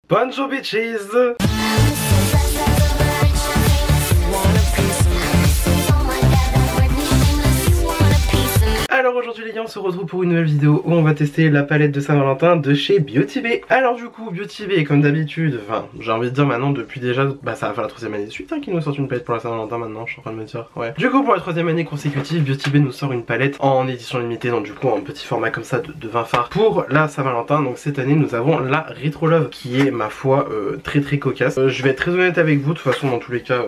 Bonjour bitches. Alors aujourd'hui les gars, on se retrouve pour une nouvelle vidéo où on va tester la palette de Saint-Valentin de chez Beauty Bay. Alors du coup Beauty Bay, comme d'habitude, enfin j'ai envie de dire maintenant depuis déjà, ça va faire la 3ème année de suite qu'ils nous sortent une palette pour la Saint-Valentin maintenant, je suis en train de me dire. Ouais. Du coup pour la 3ème année consécutive, Beauty Bay nous sort une palette en édition limitée, donc du coup en petit format comme ça de 20 fards pour la Saint-Valentin. Donc cette année nous avons la Retro Love qui est ma foi très cocasse. Je vais être très honnête avec vous, de toute façon dans tous les cas,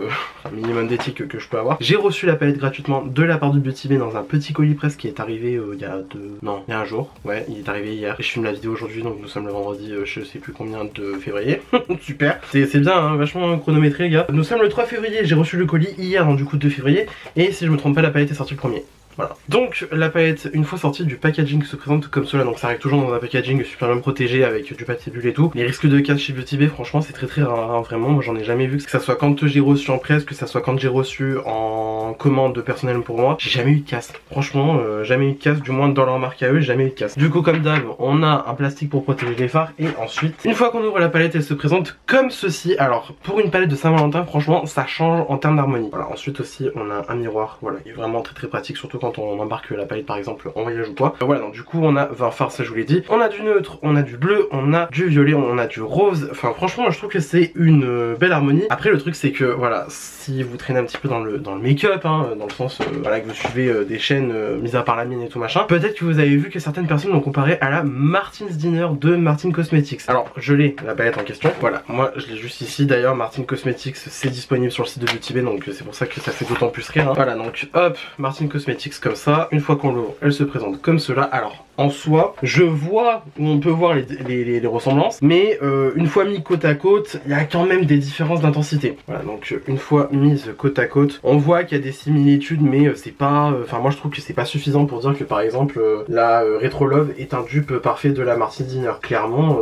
un minimum d'éthique que je peux avoir. J'ai reçu la palette gratuitement de la part du Beauty Bay dans un petit colis presse qui est arrivé il y a un jour, ouais, il est arrivé hier et je filme la vidéo aujourd'hui, donc nous sommes le vendredi je sais plus combien de février. Super, c'est bien hein, vachement chronométré les gars. Nous sommes le 3 février, j'ai reçu le colis hier, donc du coup 2 février, et si je me trompe pas la palette est sortie le 1er. Voilà. Donc la palette, une fois sortie du packaging, se présente comme cela. Donc ça arrive toujours dans un packaging super bien protégé avec du papier bulle et tout. Les risques de casse chez Beauty Bay, franchement c'est très rare hein, vraiment. Moi j'en ai jamais vu, que ça soit quand j'ai reçu en presse, que ça soit quand j'ai reçu en commande de personnel pour moi. J'ai jamais eu de casse. Franchement jamais eu de casse, du moins dans leur marque à eux, jamais eu de casse. Du coup comme d'hab, on a un plastique pour protéger les fards et ensuite, une fois qu'on ouvre la palette, elle se présente comme ceci. Alors pour une palette de Saint-Valentin, franchement ça change en termes d'harmonie. Voilà, ensuite aussi on a un miroir, voilà, il est vraiment très pratique, surtout quand on embarque la palette par exemple en voyage ou quoi. Voilà, donc du coup on a 20 fards, ça je vous l'ai dit. On a du neutre, on a du bleu, on a du violet, on a du rose. Enfin franchement moi je trouve que c'est une belle harmonie. Après le truc c'est que voilà, si vous traînez un petit peu dans le make-up hein, dans le sens voilà, que vous suivez des chaînes mis à part la mienne et tout machin, peut-être que vous avez vu que certaines personnes l'ont comparé à la Martin's Dinner de Martin Cosmetics. Alors je l'ai, la palette en question, voilà, moi je l'ai juste ici. D'ailleurs Martin Cosmetics c'est disponible sur le site de Beauty Bay, donc c'est pour ça que ça fait d'autant plus rire hein. Voilà, donc hop, Martin Cosmetics comme ça. Une fois qu'on l'ouvre, elle se présente comme cela. Alors en soi, je vois, on peut voir les ressemblances, mais une fois mis côte à côte, il y a quand même des différences d'intensité. Voilà, donc une fois mise côte à côte, on voit qu'il y a des similitudes, mais c'est pas, enfin moi je trouve que c'est pas suffisant pour dire que par exemple la Retro Love est un dupe parfait de la Martin's Dinner. Clairement,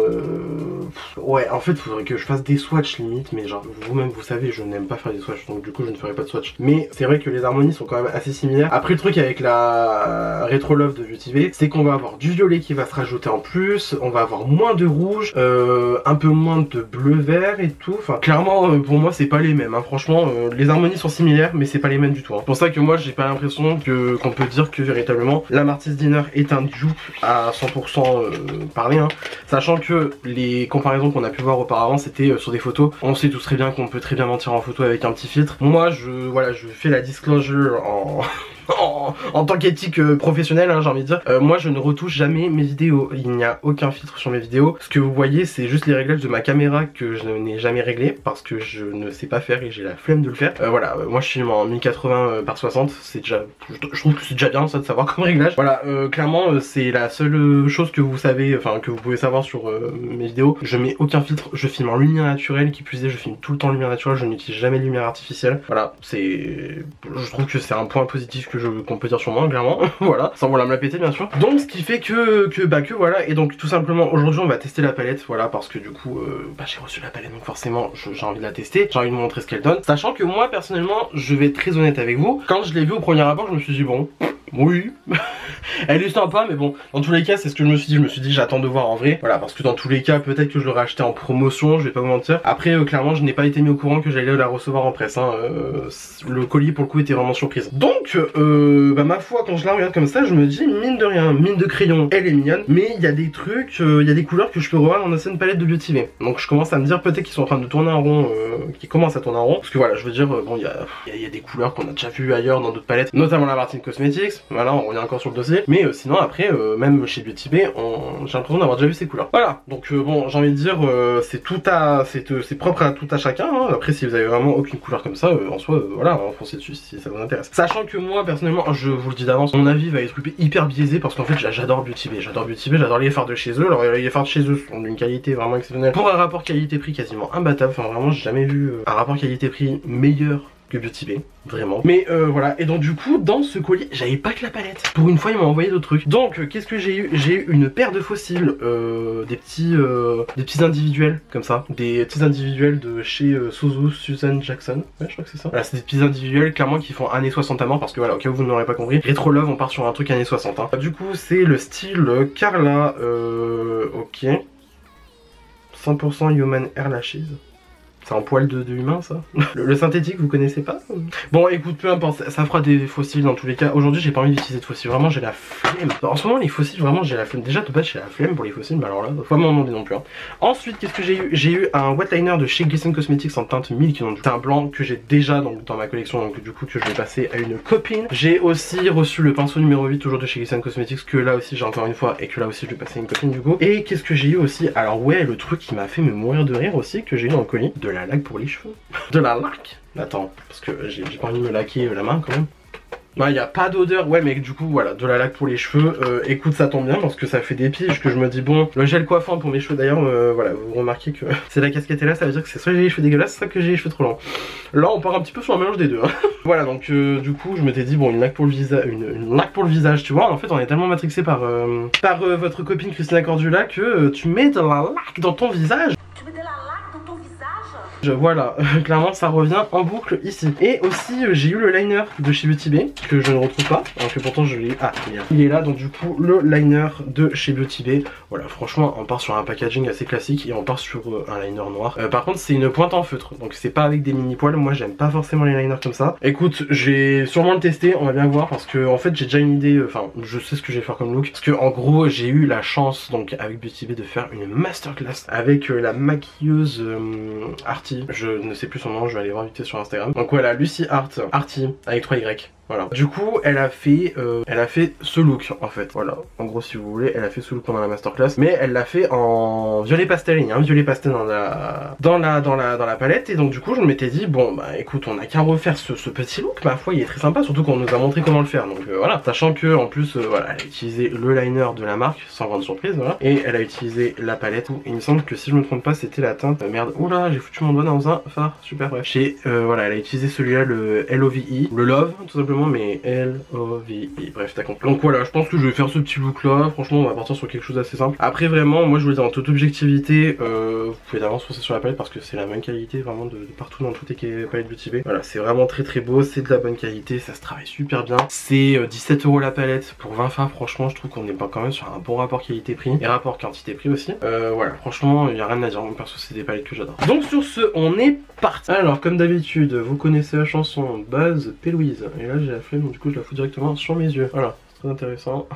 ouais, en fait faudrait que je fasse des swatchs limite, mais genre vous-même vous savez, je n'aime pas faire des swatchs, donc du coup je ne ferai pas de swatch. Mais c'est vrai que les harmonies sont quand même assez similaires. Après le truc avec la Retro Love de Beauty Bay, c'est qu'on va avoir du violet qui va se rajouter en plus, on va avoir moins de rouge, un peu moins de bleu vert et tout. Enfin clairement pour moi c'est pas les mêmes hein. Franchement les harmonies sont similaires mais c'est pas les mêmes du tout hein. C'est pour ça que moi j'ai pas l'impression qu'on peut dire que véritablement la Martin's Dinner est un dupe à 100% parlé hein. Sachant que les comparaisons qu'on a pu voir auparavant c'était sur des photos. On sait tous très bien qu'on peut très bien mentir en photo avec un petit filtre. Moi voilà, je fais la disclosure en tant qu'éthique professionnelle hein, j'ai envie de dire, moi je ne retouche jamais mes vidéos, il n'y a aucun filtre sur mes vidéos. Ce que vous voyez c'est juste les réglages de ma caméra que je n'ai jamais réglé parce que je ne sais pas faire et j'ai la flemme de le faire. Voilà, moi je filme en 1080 par 60, c'est déjà, je trouve que c'est déjà bien ça de savoir comme réglage. Voilà, clairement c'est la seule chose que vous savez, enfin que vous pouvez savoir sur mes vidéos. Je mets aucun filtre, je filme en lumière naturelle, qui plus est je filme tout le temps en lumière naturelle, je n'utilise jamais de lumière artificielle. Voilà, je trouve que c'est un point positif qu'on peut dire sur moi clairement. Voilà, sans vouloir me la péter bien sûr. Donc ce qui fait que voilà, et donc tout simplement aujourd'hui on va tester la palette, voilà, parce que du coup j'ai reçu la palette donc forcément j'ai envie de la tester, j'ai envie de vous montrer ce qu'elle donne. Sachant que moi personnellement, je vais être très honnête avec vous, quand je l'ai vu au premier abord je me suis dit bon, oui, elle est sympa mais bon, dans tous les cas c'est ce que je me suis dit j'attends de voir en vrai. Voilà, parce que dans tous les cas peut-être que je l'aurais acheté en promotion, je vais pas vous mentir. Après clairement je n'ai pas été mis au courant que j'allais la recevoir en presse hein. Le colis pour le coup était vraiment surprise. Donc ma foi quand je la regarde comme ça je me dis mine de rien, mine de crayon elle est mignonne, mais il y a des trucs, il y a des couleurs que je peux revoir dans une palette de Beauty Bay. Donc je commence à me dire peut-être qu'ils sont en train de tourner en rond, qui commencent à tourner en rond, parce que voilà je veux dire bon il y a des couleurs qu'on a déjà vu ailleurs dans d'autres palettes, notamment la Martin Cosmetics. Voilà, on revient encore sur le dossier, mais sinon après même chez Beauty Bay j'ai l'impression d'avoir déjà vu ces couleurs. Voilà, donc bon j'ai envie de dire c'est propre à tout à chacun hein. Après si vous avez vraiment aucune couleur comme ça en soi voilà, foncez dessus si ça vous intéresse. Sachant que moi personnellement je vous le dis d'avance, mon avis va être hyper biaisé parce qu'en fait j'adore Beauty Bay, j'adore les fards de chez eux. Alors les fards de chez eux sont d'une qualité vraiment exceptionnelle, pour un rapport qualité-prix quasiment imbattable. Enfin vraiment j'ai jamais vu un rapport qualité-prix meilleur que Beauty Bay, vraiment. Mais voilà, et donc du coup dans ce colis j'avais pas que la palette. Pour une fois ils m'ont envoyé d'autres trucs. Donc qu'est-ce que j'ai eu? J'ai eu une paire de fossiles, des petits individuels comme ça, des petits individuels de chez Suzu Susan Jackson, ouais je crois que c'est ça. Voilà, c'est des petits individuels clairement qui font années 60 à mort, parce que voilà, au cas où vous n'aurez pas compris, Retro Love on part sur un truc années 60 hein. Du coup c'est le style Carla, ok. 100% Human Hair Lashes. C'est un poil de humain ça. Le synthétique vous connaissez pas? Bon écoute, peu importe, ça fera des fossiles dans tous les cas. Aujourd'hui j'ai pas envie d'utiliser de fossiles, vraiment j'ai la flemme. En ce moment les fossiles vraiment j'ai la flemme. Déjà de base j'ai la flemme pour les fossiles, mais alors là, faut pas m'en demander non plus. Hein. Ensuite qu'est-ce que j'ai eu? J'ai eu un wet liner de chez Glisten Cosmetics en teinte Milk, donc teint blanc que j'ai déjà donc, dans ma collection, donc du coup que je vais passer à une copine. J'ai aussi reçu le pinceau numéro 8 toujours de chez Glisten Cosmetics, que là aussi j'ai encore une fois, et que là aussi je vais passer à une copine du coup. Et qu'est-ce que j'ai eu aussi? Alors ouais, le truc qui m'a fait me mourir de rire aussi, que j'ai eu dans le colis, de la laque pour les cheveux. De la laque? Attends, parce que j'ai pas envie de me laquer la main quand même. Non, il n'y a pas d'odeur. Ouais, mais du coup, voilà, de la laque pour les cheveux. Écoute, ça tombe bien parce que ça fait des piges que je me dis, bon, le gel coiffant pour mes cheveux d'ailleurs, voilà, vous remarquez que c'est la casquette est là, ça veut dire que c'est soit j'ai les cheveux dégueulasses, soit que j'ai les cheveux trop longs. Là, on part un petit peu sur un mélange des deux. Hein. Voilà, donc du coup, je m'étais dit, bon, une laque pour le visage, une laque pour le visage, tu vois. En fait, on est tellement matrixé par, votre copine Christina Cordula que tu mets de la laque dans ton visage. Voilà, clairement ça revient en boucle ici. Et aussi j'ai eu le liner de chez Beauty Bay que je ne retrouve pas, alors que pourtant je l'ai. Ah, il est là, donc du coup le liner de chez Beauty Bay. Voilà, franchement on part sur un packaging assez classique et on part sur un liner noir. Par contre c'est une pointe en feutre, donc c'est pas avec des mini poils. Moi j'aime pas forcément les liners comme ça. Écoute, je vais sûrement le tester, on va bien voir, parce que en fait j'ai déjà une idée, enfin je sais ce que je vais faire comme look. Parce que en gros j'ai eu la chance donc avec Beauty Bay de faire une masterclass avec la maquilleuse Arty. Je ne sais plus son nom, je vais aller voir vite fait sur Instagram. Donc voilà, Lucy Arty avec 3Y. Voilà. Du coup, elle a fait ce look en fait. Voilà. En gros, si vous voulez, elle a fait ce look pendant la masterclass, mais elle l'a fait en violet pastel. Il y a un violet pastel dans la palette, et donc du coup, je m'étais dit bon bah écoute, on a qu'à refaire ce petit look. Ma foi, il est très sympa, surtout qu'on nous a montré comment le faire. Donc voilà, sachant que en plus, voilà, elle a utilisé le liner de la marque sans grande surprise, voilà, et elle a utilisé la palette. Il me semble que si je me trompe pas, c'était la teinte. Merde. Oula, j'ai foutu mon doigt dans un phare. Super. Bref. Voilà, elle a utilisé celui-là, le LOVE, le Love, tout simplement. Mais L-O-V-I, bref t'as compris. Donc voilà, je pense que je vais faire ce petit look là. Franchement on va partir sur quelque chose d'assez simple. Après vraiment, moi je vous le dis en toute objectivité, vous pouvez d'avance foncer sur la palette parce que c'est la même qualité vraiment de partout dans toutes les palettes Beauty Bay. Voilà, c'est vraiment très très beau, c'est de la bonne qualité, ça se travaille super bien. C'est 17 € la palette pour 20 fards. Franchement je trouve qu'on est pas quand même sur un bon rapport qualité-prix et rapport quantité-prix aussi. Voilà, franchement il n'y a rien à dire, moi perso c'est des palettes que j'adore. Donc sur ce, on est parti. Alors comme d'habitude, vous connaissez la chanson Buzz P. Louise, et là j'ai la flemme, donc du coup je la fous directement sur mes yeux. Voilà, c'est très intéressant.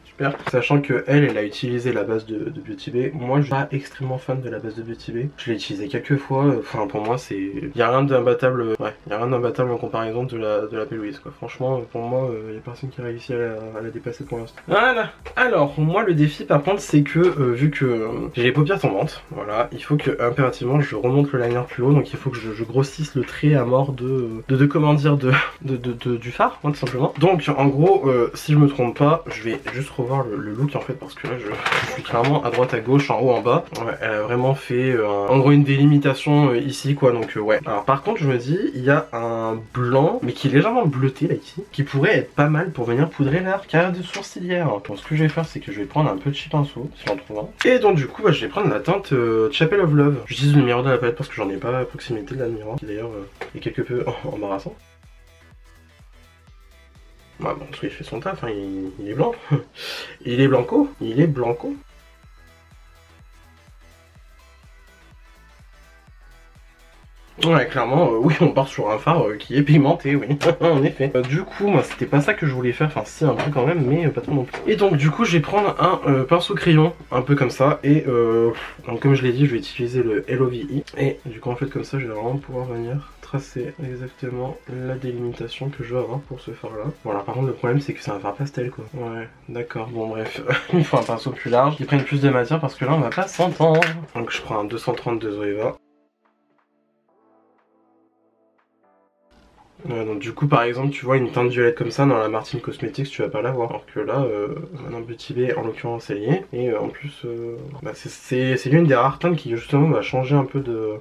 Super. Sachant que elle a utilisé la base de Beauty Bay. Moi je suis pas extrêmement fan de la base de Beauty Bay. Je l'ai utilisé quelques fois. Enfin pour moi c'est. Y a rien d'imbattable. Ouais, y a rien d'imbattable en comparaison de la P. Louise quoi. Franchement pour moi y a personne qui a réussi à la dépasser pour l'instant. Voilà. Alors moi le défi par contre c'est que vu que j'ai les paupières tombantes, voilà, il faut que impérativement je remonte le liner plus haut. Donc il faut que je grossisse le trait à mort comment dire du phare, hein, tout simplement. Donc en gros si je me trompe pas, je vais juste revoir le look en fait, parce que là je suis clairement à droite à gauche, en haut en bas. Ouais, elle a vraiment fait en gros une délimitation ici quoi, donc ouais. Alors par contre je me dis il y a un blanc mais qui est légèrement bleuté là ici, qui pourrait être pas mal pour venir poudrer l'arcade sourcilière. Donc ce que je vais faire c'est que je vais prendre un petit pinceau si j'en trouve un, et donc du coup bah, je vais prendre la teinte Chapel of Love. J'utilise le miroir de la palette parce que j'en ai pas à proximité de la miroir, qui d'ailleurs est quelque peu embarrassant. Ouais, bon, parce qu'il fait son taf, hein, il est blanc. Il est blanco. Il est blanco. Ouais, clairement, oui, on part sur un phare qui est pigmenté, oui, en effet. Du coup, moi, c'était pas ça que je voulais faire, enfin, si, un peu quand même, mais pas trop non plus. Et donc, du coup, je vais prendre un pinceau crayon, un peu comme ça, et donc, comme je l'ai dit, je vais utiliser le LOVE, et du coup, en fait, comme ça, je vais vraiment pouvoir venir tracer exactement la délimitation que je veux avoir pour ce phare là. Voilà, par contre le problème c'est que c'est un phare pastel quoi. Ouais, d'accord, bon bref, il faut un pinceau plus large qui prenne plus de matière parce que là on va pas s'entendre. Donc je prends un 230 de Zoeva. Donc du coup par exemple tu vois une teinte violette comme ça dans la Martine Cosmetics tu vas pas l'avoir, alors que là maintenant Beauty Bay en l'occurrence est lié, et en plus bah, c'est l'une des rares teintes qui justement va changer un peu de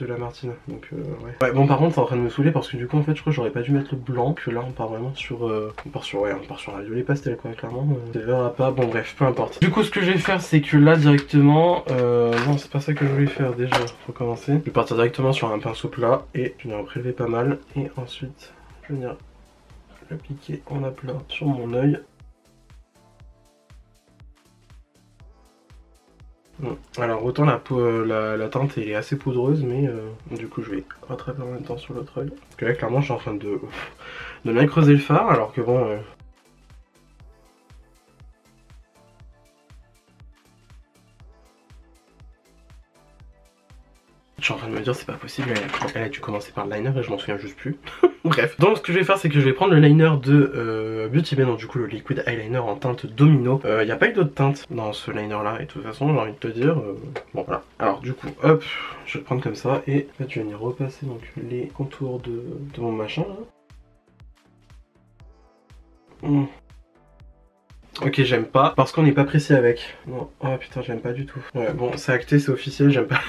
la Martine, donc ouais. Bon par contre c'est en train de me saouler parce que du coup en fait je crois que j'aurais pas dû mettre le blanc, que là on part vraiment sur on part sur un violet pastel quoi, clairement ça verra pas, bon bref peu importe. Du coup ce que je vais faire c'est que là directement non c'est pas ça que je voulais faire déjà, faut commencer. Je vais partir directement sur un pinceau plat et je vais en prélever pas mal, et ensuite je vais venir l'appliquer en aplat sur mon œil. Alors autant la teinte elle est assez poudreuse, mais du coup je vais rattraper en même temps sur l'autre œil. Parce que là clairement je suis en train de bien creuser le fard, alors que bon... Je suis en train de me dire c'est pas possible, elle a dû commencer par le liner et je m'en souviens juste plus. Bref, donc ce que je vais faire c'est que je vais prendre le liner de Beauty Bay, donc du coup le liquid eyeliner en teinte Domino. Il n'y a pas eu d'autres teintes dans ce liner là et de toute façon j'ai envie de te dire, bon voilà. Alors du coup hop, je vais le prendre comme ça et là tu vas venir repasser donc les contours de mon machin là. Ok, j'aime pas parce qu'on n'est pas précis avec. Non, oh putain, j'aime pas du tout. Ouais, bon, c'est acté, c'est officiel, j'aime pas.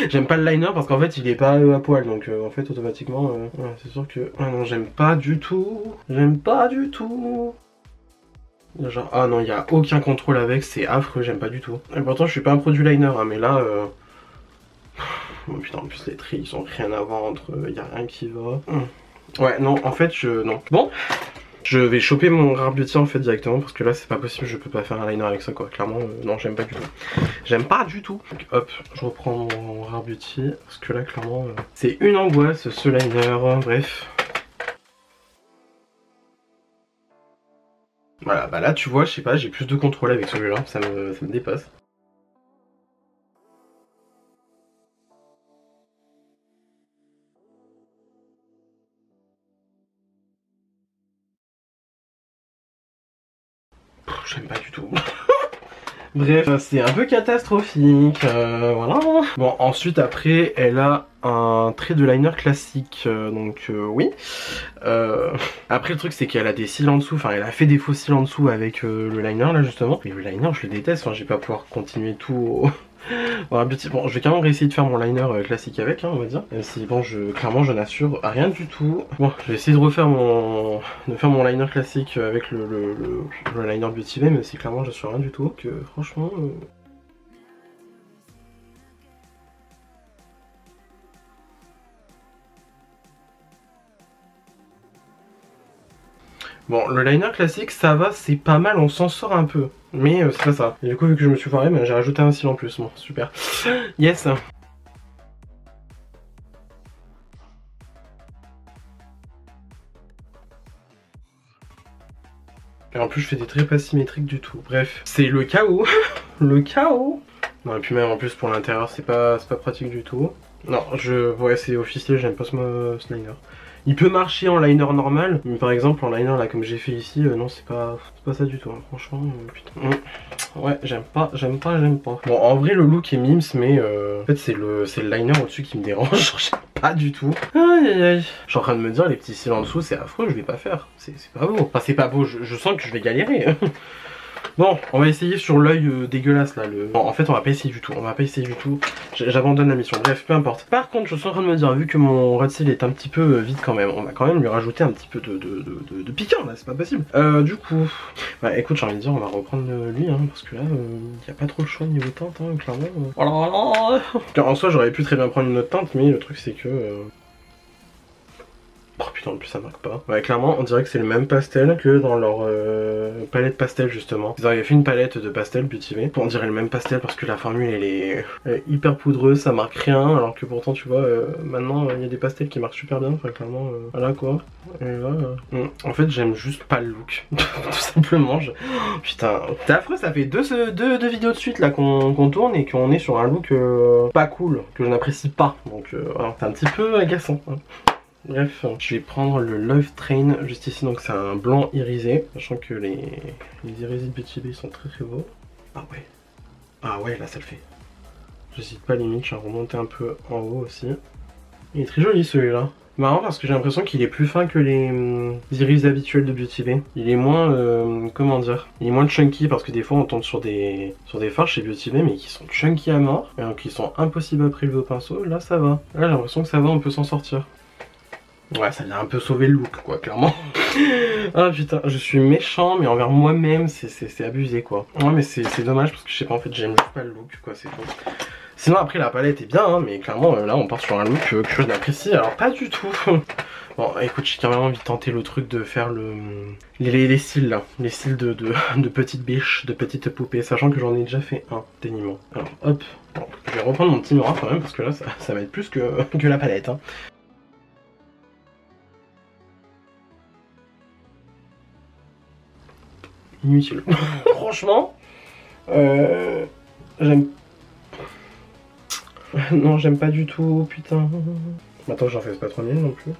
J'aime pas le liner parce qu'en fait il est pas à poil, donc en fait automatiquement, ouais, c'est sûr que. Ah non, j'aime pas du tout. J'aime pas du tout. Genre, ah non, il y a aucun contrôle avec, c'est affreux, j'aime pas du tout. Et pourtant, je suis pas un produit liner, hein, mais là. Oh putain, en plus les traits ils ont rien à voir entre eux, y a rien qui va. Ouais, non, en fait, non. Bon. Je vais choper mon Rare Beauty en fait directement parce que là c'est pas possible, je peux pas faire un liner avec ça quoi, clairement non j'aime pas du tout. J'aime pas du tout. Donc hop, je reprends mon Rare Beauty parce que là clairement c'est une angoisse ce liner, bref. Voilà, bah là tu vois, je sais pas, j'ai plus de contrôle avec celui-là, ça me dépasse. J'aime pas du tout. Bref, c'est un peu catastrophique, voilà. Bon, ensuite après, elle a un trait de liner classique, donc oui. Après le truc c'est qu'elle a des cils en dessous, enfin elle a fait des faux cils en dessous avec le liner là justement. Mais le liner je le déteste, enfin je vais pas pouvoir continuer tout... Voilà, petit... Bon, je vais quand même réessayer de faire mon liner classique avec, hein, on va dire. Même si, bon, clairement, je n'assure rien du tout. Bon, je vais essayer de refaire mon liner classique avec le liner Beauty Bay, même si clairement, j'assure rien du tout. Que franchement. Bon, le liner classique, ça va, c'est pas mal, on s'en sort un peu. Mais c'est pas ça. Et du coup, vu que je me suis foiré, j'ai rajouté un cil en plus. Bon, super. Yes. Et en plus je fais des traits pas symétriques du tout. Bref, c'est le chaos. Le chaos. Non et puis même en plus pour l'intérieur c'est pas pratique du tout. Non, ouais c'est officiel, j'aime pas ce liner. Il peut marcher en liner normal, mais par exemple en liner là comme j'ai fait ici, non c'est pas ça du tout, hein. Franchement, putain. Ouais, j'aime pas. Bon, en vrai, le look est mimes, mais en fait, c'est le liner au-dessus qui me dérange. J'aime pas du tout. Aïe aïe aïe. Je suis en train de me dire, les petits cils en dessous, c'est affreux, je vais pas faire. C'est pas beau. Enfin, c'est pas beau, je sens que je vais galérer. Bon, on va essayer sur l'œil dégueulasse là. Bon, en fait, on va pas essayer du tout. J'abandonne la mission. Bref, peu importe. Par contre, je suis en train de me dire, vu que mon red seal est un petit peu vide quand même, on va quand même lui rajouter un petit peu de piquant là. C'est pas possible. Du coup, bah écoute, j'ai envie de dire, on va reprendre lui, hein, parce que là, y a pas trop le choix niveau teinte, hein, clairement. Voilà. En soi, j'aurais pu très bien prendre une autre teinte, mais le truc c'est que. Oh putain, en plus ça marque pas. Ouais, clairement, on dirait que c'est le même pastel que dans leur palette pastel justement. Ils avaient fait une palette de pastel Beauty Bay. On dirait le même pastel parce que la formule elle est hyper poudreuse, ça marque rien. Alors que pourtant, tu vois, maintenant il y a des pastels qui marquent super bien. Enfin, clairement, voilà quoi. Et là, en fait, j'aime juste pas le look. Tout simplement. Putain, c'est affreux, ça fait deux vidéos de suite là qu'on tourne et qu'on est sur un look pas cool, que je n'apprécie pas. Donc, voilà, c'est un petit peu agaçant. Hein. Bref, je vais prendre le Love Train juste ici, donc c'est un blanc irisé, sachant que les irisés de Beauty Bay sont très très beaux. Ah ouais, là ça le fait. J'hésite pas limite, je vais remonter un peu en haut aussi. Il est très joli celui-là. Marrant parce que j'ai l'impression qu'il est plus fin que les iris habituels de Beauty Bay. Il est moins, comment dire, il est moins chunky parce que des fois on tombe sur des fards chez Beauty Bay mais qui sont chunky à mort, et donc qui sont impossibles à prélever au pinceau. Là ça va. Là j'ai l'impression que ça va, on peut s'en sortir. Ouais, ça vient un peu sauver le look, quoi, clairement. Ah putain, je suis méchant, mais envers moi-même, c'est abusé, quoi. Ouais, mais c'est dommage parce que je sais pas, en fait, j'aime pas le look, quoi, c'est tout. Sinon après la palette est bien, hein, mais clairement là on part sur un look que je n'apprécie alors pas du tout. Bon écoute, j'ai carrément envie de tenter le truc de faire les cils là, les cils de petites biches, de petites poupées, sachant que j'en ai déjà fait un déniment. Alors hop, bon, je vais reprendre mon petit miroir quand même parce que là ça va être plus que la palette. Hein. Inutile. Franchement, j'aime... Non, j'aime pas du tout, putain. Attends, j'en fais pas 3000 non plus.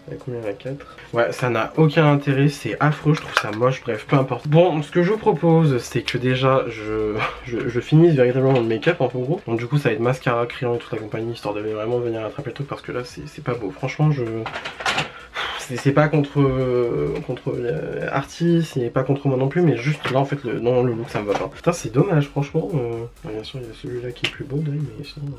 Il y a combien il y a 4. Ouais, ça n'a aucun intérêt, c'est affreux, je trouve ça moche, bref, peu importe. Bon, ce que je vous propose, c'est que déjà, je finisse véritablement le make-up en gros. Donc du coup, ça va être mascara, crayon et toute la compagnie, histoire de vraiment venir rattraper le truc, parce que là, c'est pas beau. Franchement, c'est pas contre artiste, c'est pas contre moi non plus, mais juste là en fait le look ça me va pas. Putain c'est dommage franchement. Bien sûr il y a celui-là qui est plus beau d'œil, mais sinon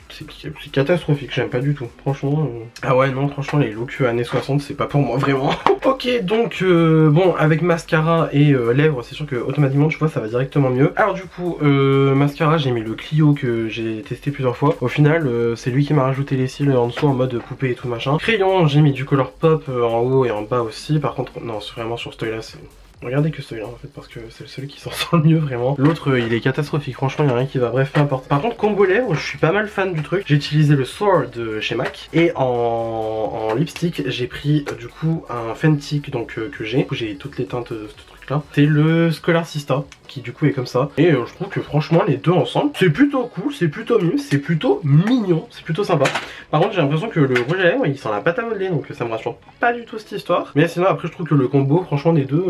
c'est catastrophique, j'aime pas du tout. Franchement. Ah ouais non franchement les looks années 60 c'est pas pour moi vraiment. Ok donc bon avec mascara et lèvres c'est sûr que automatiquement tu vois ça va directement mieux. Alors du coup mascara j'ai mis le Clio que j'ai testé plusieurs fois. Au final c'est lui qui m'a rajouté les cils en dessous en mode poupée et tout machin. Crayon j'ai mis du Colourpop en haut et en bas aussi. Par contre non c'est vraiment sur ce œil là c'est... Regardez que celui-là en fait parce que c'est celui qui s'en sort le mieux vraiment. L'autre il est catastrophique, franchement il n'y a rien qui va, bref peu importe. Par contre combo lèvres je suis pas mal fan du truc. J'ai utilisé le Soar de chez MAC et en lipstick j'ai pris du coup un Fenty donc que j'ai toutes les teintes de ce truc là. C'est le Scholastica qui du coup est comme ça et je trouve que franchement les deux ensemble c'est plutôt cool, c'est plutôt mieux, c'est plutôt mignon, c'est plutôt sympa. Par contre j'ai l'impression que le rouge à lèvres il sent la pâte à modeler donc ça me rassure pas du tout cette histoire. Mais sinon après je trouve que le combo franchement des deux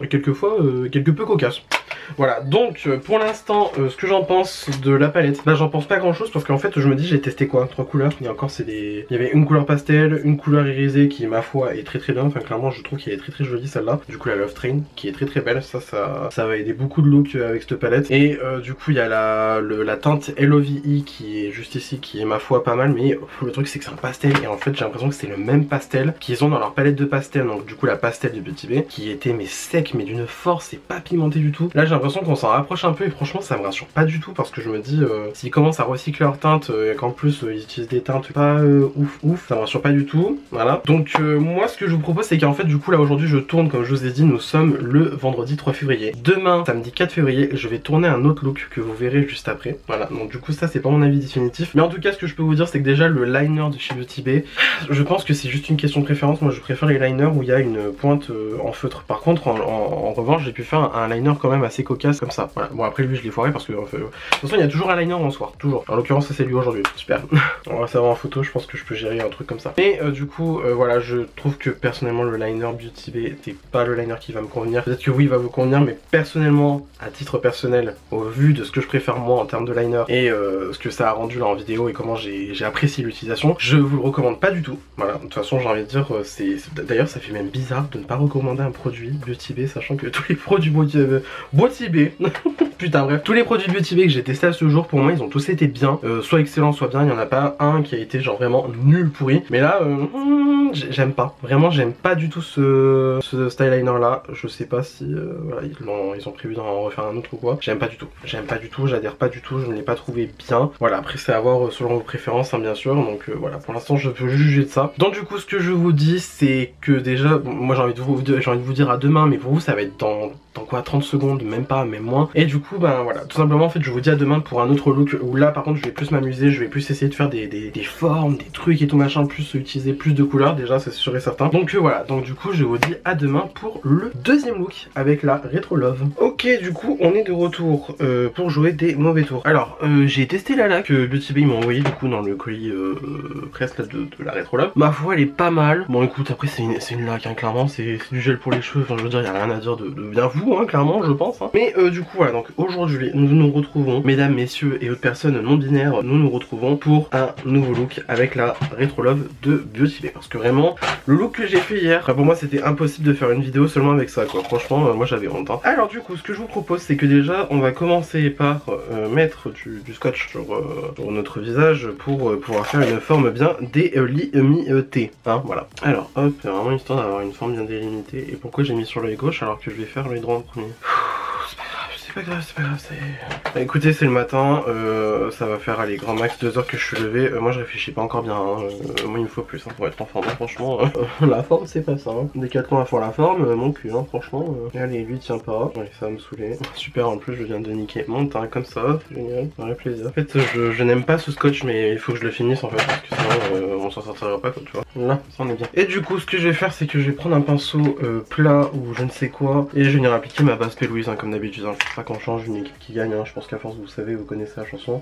quelquefois quelque peu cocasse. Voilà donc pour l'instant ce que j'en pense de la palette, là j'en pense pas grand chose parce qu'en fait je me dis j'ai testé quoi, 3 couleurs et encore c'est des... Il y avait une couleur pastel, une couleur irisée qui ma foi est très bien, enfin clairement je trouve qu'elle est très jolie celle-là. Du coup la Love Train qui est très belle, ça va aider beaucoup de look avec cette palette. Et du coup il y a la teinte LOVE qui est juste ici qui est ma foi pas mal, mais le truc c'est que c'est un pastel et en fait j'ai l'impression que c'est le même pastel qu'ils ont dans leur palette de pastel, donc du coup la pastel de Beauty Bay qui était mais sec mais d'une force et pas pimenté du tout. Là j'ai l'impression qu'on s'en rapproche un peu et franchement ça me rassure pas du tout parce que je me dis s'ils commencent à recycler leurs teintes et qu'en plus ils utilisent des teintes pas ouf, ça me rassure pas du tout. Voilà donc moi ce que je vous propose c'est qu'en fait du coup là aujourd'hui je tourne comme je vous ai dit, nous sommes le vendredi 3 février. Demain samedi 4 février je vais tourner un autre look que vous verrez juste après. Voilà donc du coup ça c'est pas mon avis définitif, mais en tout cas ce que je peux vous dire c'est que déjà le liner de chez Beauty Bay, je pense que c'est juste une question de préférence. Moi je préfère les liners où il y a une pointe en feutre. Par contre en revanche j'ai pu faire un liner quand même assez cocasse comme ça. Voilà bon après lui je l'ai foiré parce que de toute façon il y a toujours un liner en soir, toujours. En l'occurrence c'est lui aujourd'hui, super. On va savoir en photo, je pense que je peux gérer un truc comme ça. Mais du coup voilà je trouve que personnellement le liner Beauty Bay c'est pas le liner qui va me convenir. Peut-être que oui il va vous convenir mais personnellement à titre personnel au vu de ce que je préfère moi en termes de liner et ce que ça a rendu là en vidéo et comment j'ai apprécié l'utilisation, je vous le recommande pas du tout. Voilà de toute façon j'ai envie de dire d'ailleurs ça fait même bizarre de ne pas recommander un produit Beauty Bay sachant que tous les produits Beauty Bay putain bref, tous les produits Beauty Bay que j'ai testé à ce jour pour moi ils ont tous été bien, soit excellents soit bien, il n'y en a pas un qui a été genre vraiment nul pourri. Mais là j'aime pas, vraiment j'aime pas du tout ce styliner là. Je sais pas si voilà, ils ont prévu d'en refaire un autre ou quoi. J'aime pas du tout, j'adhère pas du tout, je ne l'ai pas trouvé bien. Voilà après c'est à voir selon vos préférences hein, bien sûr. Donc voilà pour l'instant je peux juger de ça. Donc du coup ce que je vous dis c'est que déjà bon, moi j'ai envie de vous dire à demain, mais pour vous ça va être dans quoi 30 secondes, même pas, même moins. Et du coup ben voilà tout simplement en fait je vous dis à demain pour un autre look où là par contre je vais plus m'amuser, je vais plus essayer de faire des formes, des trucs et tout machin, plus utiliser plus de couleurs déjà c'est sûr et certain. Donc voilà donc du coup je vous dis à demain pour le deuxième look avec la Retro Love. Ok du coup on est de retour pour jouer des mauvais tours. Alors j'ai testé la laque que Beauty Bay m'a envoyé du coup dans le colis presse là, de la Retro Love. Ma foi elle est pas mal. Bon écoute après c'est une laque hein, clairement c'est du gel pour les cheveux, enfin je veux dire il y a rien à dire de bien vous hein, clairement je pense hein. Mais du coup voilà donc aujourd'hui nous nous retrouvons mesdames messieurs et autres personnes non binaires, nous nous retrouvons pour un nouveau look avec la Retro Love de Beauty Bay parce que vraiment le look que j'ai fait hier, enfin, pour moi c'était impossible de faire une vidéo seulement avec ça quoi. Franchement moi j'avais honte hein. Alors du coup ce que je vous propose c'est que déjà on va commencer par mettre du scotch sur notre visage pour pouvoir faire une forme bien délimitée hein, voilà. Alors hop vraiment histoire d'avoir une forme bien délimitée. Et pourquoi j'ai mis sur l'œil gauche alors que je vais faire l'œil droit en premier? C'est pas grave, c'est c'est pas grave, c'est pas grave, c'est... Écoutez, c'est le matin, ça va faire, allez, grand max 2 heures que je suis levé. Moi je réfléchis pas encore bien, hein. Moi il me faut plus, hein, pour être en forme, franchement. La forme c'est pas ça, hein. Dès 4 ans à faire la forme, mon cul, hein, franchement. Allez, lui tient pas, allez, ça va me saouler. Super, en plus je viens de niquer mon teint comme ça, c'est génial, ça fait plaisir. En fait, je n'aime pas ce scotch, mais il faut que je le finisse en fait, parce que sinon on s'en sortira pas, quoi, tu vois. Là, ça en est bien. Et du coup, ce que je vais faire, c'est que je vais prendre un pinceau plat ou je ne sais quoi, et je vais venir appliquer ma base P. Louise, hein, comme d'habitude. Hein. C'est pas qu'on change une équipe qui gagne, hein. Je pense qu'à force, vous savez, vous connaissez la chanson.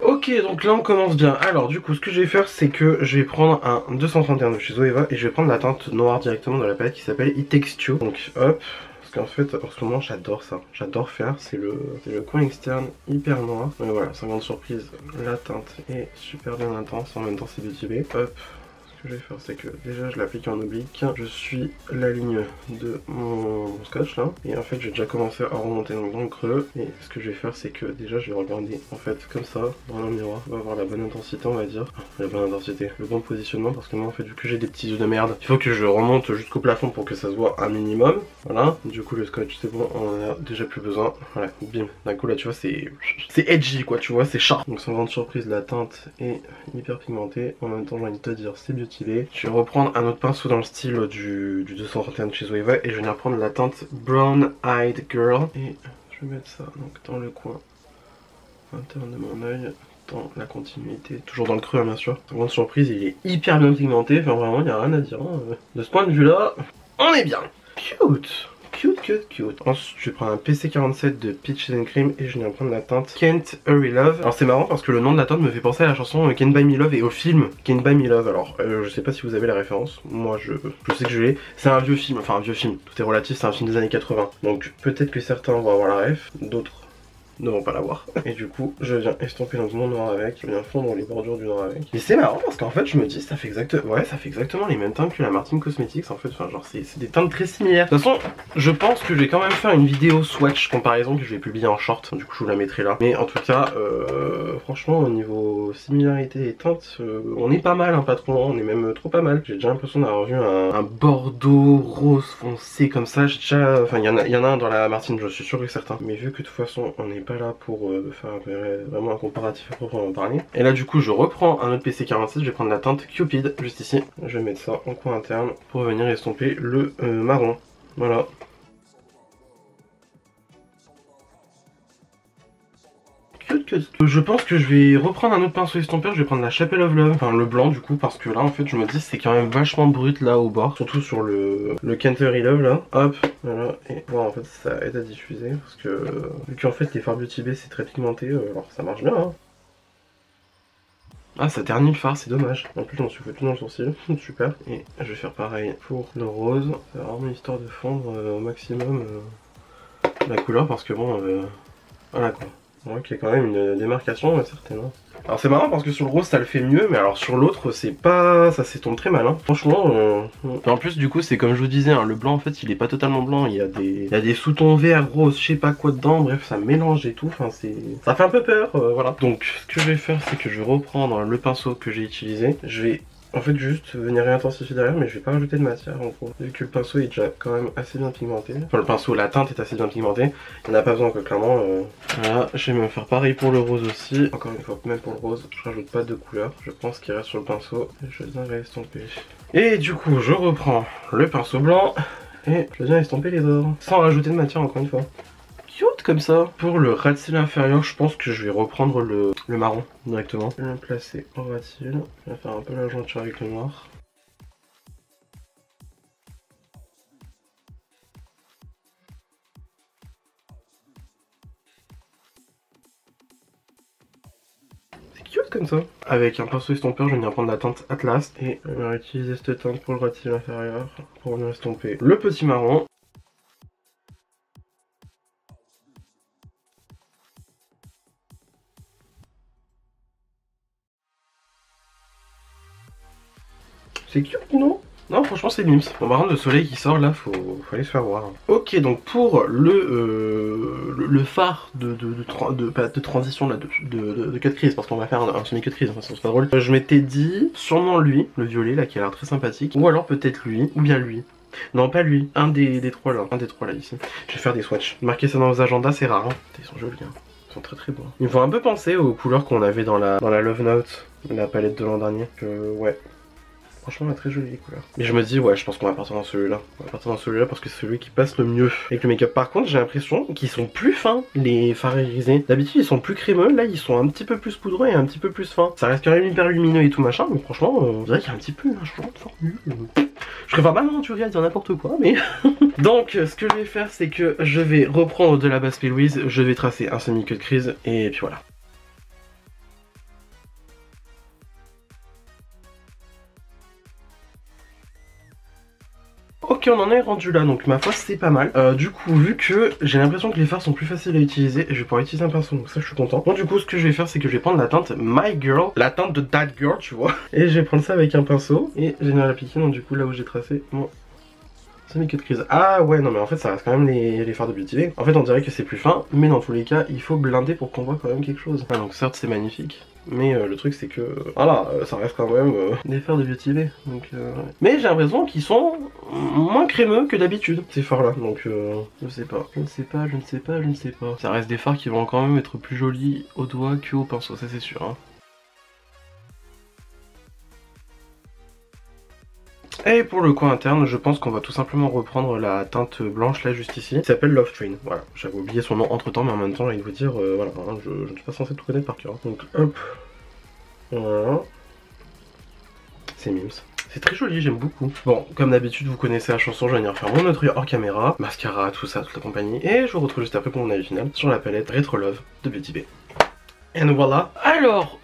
Ok, donc là on commence bien. Alors du coup, ce que je vais faire, c'est que je vais prendre un 231 de chez Zoeva et je vais prendre la teinte noire directement de la palette qui s'appelle It Takes Two. Donc hop, parce qu'en fait, en ce moment, j'adore ça. J'adore faire, c'est le coin externe hyper noir. Mais voilà, sans grande surprise, la teinte est super bien intense. En même temps, c'est BTB. Hop. Ce que je vais faire, c'est que déjà je l'applique en oblique, je suis la ligne de mon scotch là, et en fait j'ai déjà commencé à remonter donc dans le creux, et ce que je vais faire, c'est que déjà je vais regarder en fait comme ça dans le miroir, on va avoir la bonne intensité, on va dire, la bonne intensité, le bon positionnement, parce que moi en fait vu que j'ai des petits yeux de merde, il faut que je remonte jusqu'au plafond pour que ça se voit un minimum, voilà, du coup le scotch c'est bon, on en a déjà plus besoin, voilà, bim, d'un coup là tu vois c'est edgy quoi, tu vois, c'est sharp, donc sans grande surprise la teinte est hyper pigmentée, en même temps j'ai envie de te dire c'est beauty. Je vais reprendre un autre pinceau dans le style du 231 de chez Zoeva et je vais venir prendre la teinte Brown Eyed Girl et je vais mettre ça donc dans le coin interne de mon œil, dans la continuité, toujours dans le creux hein, bien sûr. Sans grande surprise, il est hyper bien pigmenté, enfin vraiment il n'y a rien à dire. Hein. De ce point de vue là, on est bien. Cute. Cute, cute, cute. Ensuite, je vais prendre un PC47 de Peaches and Cream et je viens prendre la teinte Can't Hurry Love. Alors c'est marrant parce que le nom de la teinte me fait penser à la chanson Can't Buy Me Love et au film Can't Buy Me Love. Alors je sais pas si vous avez la référence, moi je sais que je l'ai. C'est un vieux film, enfin un vieux film, tout est relatif, c'est un film des années 80. Donc peut-être que certains vont avoir la ref, d'autres ne vont pas l'avoir. Et du coup, je viens estomper donc mon noir avec, je viens fondre les bordures du noir avec. Et c'est marrant parce qu'en fait, je me dis, ça fait exactement les mêmes teintes que la Martin Cosmetics en fait. Enfin, genre, c'est des teintes très similaires. De toute façon, je pense que je vais quand même faire une vidéo swatch comparaison que je vais publier en short. Du coup, je vous la mettrai là. Mais en tout cas, franchement, au niveau similarité et teintes, on est pas mal, hein, pas trop loin. On est même trop pas mal. J'ai déjà l'impression d'avoir vu un bordeaux rose foncé comme ça. J'ai déjà, enfin, il y en a un dans la Martin, je suis sûr que certain. Mais vu que de toute façon, on est pas là pour faire vraiment un comparatif à proprement parler. Et là du coup je reprends un autre PC46, je vais prendre la teinte Cupid juste ici. Je vais mettre ça en coin interne pour venir estomper le marron. Voilà. Je pense que je vais reprendre un autre pinceau estompeur, je vais prendre la Chapel of Love, enfin le blanc du coup, parce que là en fait je me dis c'est quand même vachement brut là au bord, surtout sur le Canterbury Love là, hop, voilà, et voilà en fait ça aide à diffuser, parce que vu qu'en fait les fards Beauty Bay c'est très pigmenté, alors ça marche bien hein. Ah ça ternit le fard, c'est dommage, en plus j'en suis foutu dans le sourcil, super, et je vais faire pareil pour le rose, c'est vraiment histoire de fondre au maximum la couleur, parce que bon, voilà quoi. Ouais, qu'il y a quand même une démarcation certainement. Alors c'est marrant parce que sur le rose ça le fait mieux, mais alors sur l'autre c'est pas... ça s'estompe très mal hein. Franchement en plus du coup c'est comme je vous disais hein, le blanc en fait il est pas totalement blanc, il y a des sous-tons verts, rose, je sais pas quoi dedans, bref ça mélange et tout, enfin c'est... ça fait un peu peur, voilà. Donc ce que je vais faire c'est que je vais reprendre le pinceau que j'ai utilisé, je vais en fait juste venir réintensifier derrière, mais je vais pas rajouter de matière en gros. Vu que le pinceau est déjà quand même assez bien pigmenté. Enfin le pinceau, la teinte est assez bien pigmentée. Il n'y en a pas besoin que clairement. Voilà, je vais même faire pareil pour le rose aussi. Encore une fois, même pour le rose, je rajoute pas de couleur. Je pense qu'il reste sur le pinceau. Et je viens réestomper. Et du coup, je reprends le pinceau blanc. Et je viens estomper les bords. Sans rajouter de matière encore une fois. Cute comme ça. Pour le ras de cils inférieur, je pense que je vais reprendre le marron directement. Je vais le placer en ras de cils. Je vais faire un peu la jointure avec le noir. C'est cute comme ça. Avec un pinceau estompeur, je vais venir prendre la teinte Atlas. Et je vais utiliser cette teinte pour le ras de cils inférieur. Pour venir estomper le petit marron. C'est cute, non? Non, franchement, c'est mims. Bon, par contre, le soleil qui sort là, faut aller se faire voir. Ok, donc pour le phare de transition là, de cut crease, parce qu'on va faire un semi-cut crease, enfin, ça sera drôle. Je m'étais dit, sûrement lui, le violet là, qui a l'air très sympathique, ou alors peut-être lui, ou bien lui. Non, pas lui, un des trois là, ici. Je vais faire des swatchs. Marquer ça dans vos agendas, c'est rare. Hein. Ils sont jolis, hein. Ils sont très très beaux. Ils me font un peu penser aux couleurs qu'on avait dans la Love Note, la palette de l'an dernier. Ouais. Franchement, très jolie les couleurs. Mais je me dis, ouais, je pense qu'on va partir dans celui-là. On va partir dans celui-là parce que c'est celui qui passe le mieux avec le make-up. Par contre, j'ai l'impression qu'ils sont plus fins, les fards irisés. D'habitude, ils sont plus crémeux. Là, ils sont un petit peu plus poudreux et un petit peu plus fins. Ça reste quand même hyper lumineux et tout machin. Mais franchement, on dirait qu'il y a un petit peu un changement de formule. Je préfère pas m'aventurer à dire n'importe quoi, mais... Donc, ce que je vais faire, c'est que je vais reprendre de la base P. Louise. Je vais tracer un semi-cut crease et puis voilà. Ok, on en est rendu là, donc ma foi c'est pas mal. Du coup, vu que j'ai l'impression que les fards sont plus faciles à utiliser, je vais pouvoir utiliser un pinceau, donc ça je suis content. Donc du coup, ce que je vais faire, c'est que je vais prendre la teinte My Girl, la teinte de That Girl, tu vois. Et je vais prendre ça avec un pinceau, et je vais l'appliquer, donc du coup, là où j'ai tracé mon semi-cut crease. Ah ouais, non mais en fait ça reste quand même les fards de Beauty. En fait, on dirait que c'est plus fin, mais dans tous les cas, il faut blinder pour qu'on voit quand même quelque chose. Ah, donc certes, c'est magnifique. Mais le truc c'est que, voilà, ça reste quand même des fards de Beauty Bay. Donc, ouais. Mais j'ai l'impression qu'ils sont moins crémeux que d'habitude, ces fards là. Donc je sais pas, je ne sais pas, je ne sais pas, je ne sais pas. Ça reste des fards qui vont quand même être plus jolis au doigt qu'au pinceau, ça c'est sûr. Hein. Et pour le coin interne, je pense qu'on va tout simplement reprendre la teinte blanche là juste ici, qui s'appelle Love Train. Voilà, j'avais oublié son nom entre temps, mais en même temps j'ai envie de vous dire, voilà, hein, je ne suis pas censé tout connaître par cœur. Donc hop, voilà, c'est mims. C'est très joli, j'aime beaucoup. Bon, comme d'habitude, vous connaissez la chanson, je vais venir faire mon autre hors caméra, mascara, tout ça, toute la compagnie. Et je vous retrouve juste après pour mon avis final sur la palette Retro Love de Beauty Bay. Et nous voilà. Alors,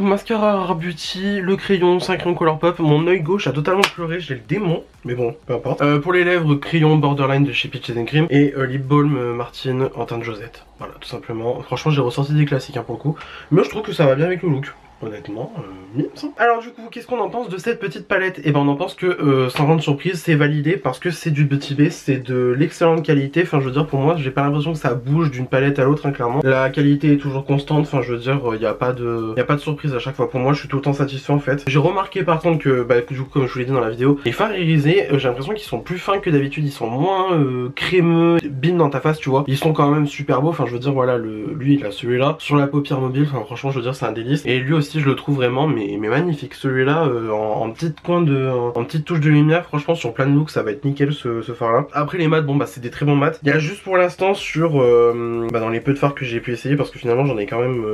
mascara Rare Beauty, le crayon, 5 crayons Colourpop. Mon œil gauche a totalement pleuré, j'ai le démon, mais bon, peu importe. Pour les lèvres, crayon Borderline de chez Peaches & Cream et Lip Balm Martine en teinte Josette. Voilà, tout simplement. Franchement, j'ai ressorti des classiques hein, pour le coup, mais je trouve que ça va bien avec le look. Honnêtement, mims. Alors du coup, qu'est-ce qu'on en pense de cette petite palette? Et ben on en pense que, sans grande surprise, c'est validé parce que c'est du Beauty Bay, c'est de l'excellente qualité. Enfin, je veux dire, pour moi, j'ai pas l'impression que ça bouge d'une palette à l'autre, hein, clairement. La qualité est toujours constante, enfin, je veux dire, y a pas de surprise à chaque fois. Pour moi, je suis tout le temps satisfait en fait. J'ai remarqué par contre que, bah, du coup, comme je vous l'ai dit dans la vidéo, les fards irisés, j'ai l'impression qu'ils sont plus fins que d'habitude, ils sont moins crémeux, bim dans ta face, tu vois. Ils sont quand même super beaux, enfin, je veux dire, voilà, lui, il a celui-là sur la paupière mobile, enfin, franchement, je veux dire, c'est un délice. Et lui aussi, je le trouve vraiment mais magnifique. Celui-là en petite en petite touche de lumière, franchement sur plein de looks ça va être nickel ce phare là. Après les mats, bon bah c'est des très bons mats. Il y a juste pour l'instant sur dans les peu de fards que j'ai pu essayer, parce que finalement j'en ai quand même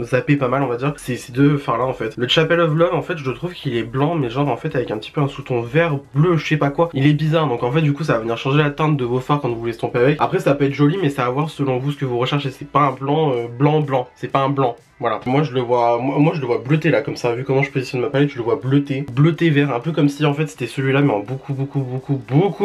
zappé pas mal on va dire, c'est ces deux fards là en fait. Le Chapel of Love en fait je trouve qu'il est blanc mais genre en fait avec un petit peu un sous-ton vert, bleu, je sais pas quoi. Il est bizarre donc en fait du coup ça va venir changer la teinte de vos fards quand vous les estomper avec. Après ça peut être joli mais ça va voir selon vous ce que vous recherchez. C'est pas un blanc blanc, c'est pas un blanc. Voilà, moi je le vois bleuté là comme ça, vu comment je positionne ma palette, je le vois bleuté vert, un peu comme si en fait c'était celui-là mais en beaucoup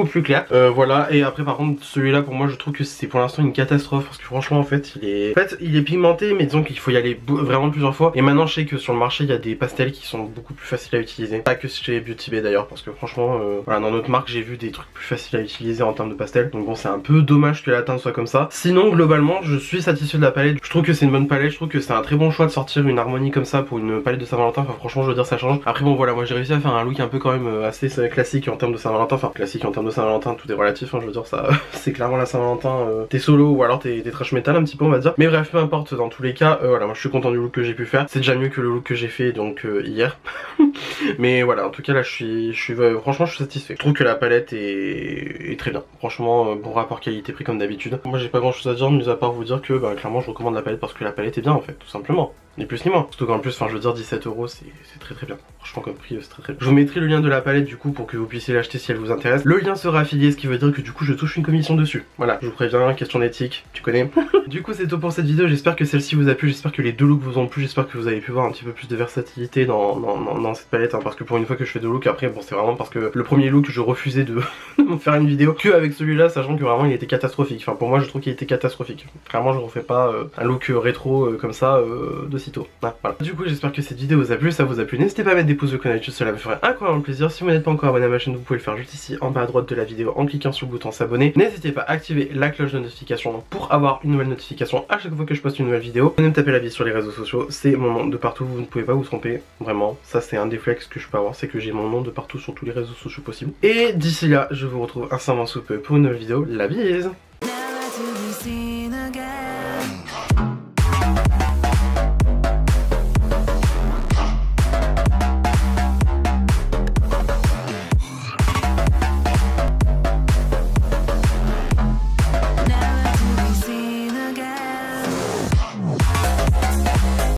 plus clair. Voilà, et après par contre celui-là pour moi je trouve que c'est pour l'instant une catastrophe parce que franchement en fait il est pigmenté mais disons qu'il faut y aller vraiment plusieurs fois. Et maintenant je sais que sur le marché il y a des pastels qui sont beaucoup plus faciles à utiliser, pas que chez Beauty Bay d'ailleurs parce que franchement voilà, dans notre marque j'ai vu des trucs plus faciles à utiliser en termes de pastels, donc bon c'est un peu dommage que la teinte soit comme ça. Sinon globalement je suis satisfait de la palette, je trouve que c'est une bonne palette, je trouve que c'est un très bon choix de sortir une harmonie comme ça pour une palette de Saint-Valentin. Enfin franchement je veux dire ça change. Après bon voilà, moi j'ai réussi à faire un look un peu quand même assez classique en termes de Saint-Valentin. Enfin classique en termes de Saint-Valentin, tout est relatif hein, je veux dire ça c'est clairement la Saint-Valentin, t'es solo ou alors t'es trash metal un petit peu on va dire. Mais bref peu importe, dans tous les cas voilà, moi je suis content du look que j'ai pu faire. C'est déjà mieux que le look que j'ai fait donc hier. Mais voilà, en tout cas là franchement je suis satisfait. Je trouve que la palette est très bien. Franchement bon rapport qualité-prix comme d'habitude. Moi j'ai pas grand chose à dire mis à part vous dire que bah, clairement je recommande la palette parce que la palette est bien en fait, tout simplement. Ni plus ni moins. Surtout qu'en plus, enfin je veux dire 17 € c'est très bien. Franchement comme prix c'est très bien. Je vous mettrai le lien de la palette du coup pour que vous puissiez l'acheter si elle vous intéresse. Le lien sera affilié, ce qui veut dire que du coup je touche une commission dessus. Voilà, je vous préviens, question d'éthique, tu connais. Du coup c'est tout pour cette vidéo, j'espère que celle-ci vous a plu, j'espère que les deux looks vous ont plu, j'espère que vous avez pu voir un petit peu plus de versatilité dans cette palette hein, parce que pour une fois que je fais deux looks, après bon c'est vraiment parce que le premier look je refusais de me faire une vidéo que avec celui-là, sachant que vraiment il était catastrophique. Enfin pour moi je trouve qu'il était catastrophique. Clairement je refais pas un look rétro comme ça de aussitôt. Ah, voilà. Du coup j'espère que cette vidéo vous a plu, ça vous a plu, n'hésitez pas à mettre des pouces bleus, connaître, cela me ferait incroyablement plaisir. Si vous n'êtes pas encore abonné à ma chaîne, vous pouvez le faire juste ici en bas à droite de la vidéo en cliquant sur le bouton s'abonner. N'hésitez pas à activer la cloche de notification pour avoir une nouvelle notification à chaque fois que je poste une nouvelle vidéo. Venez me taper la vie sur les réseaux sociaux, c'est mon nom de partout, vous ne pouvez pas vous tromper, vraiment. Ça c'est un des flex que je peux avoir, c'est que j'ai mon nom de partout sur tous les réseaux sociaux possibles. Et d'ici là, je vous retrouve incessamment sous peu pour une nouvelle vidéo. La bise!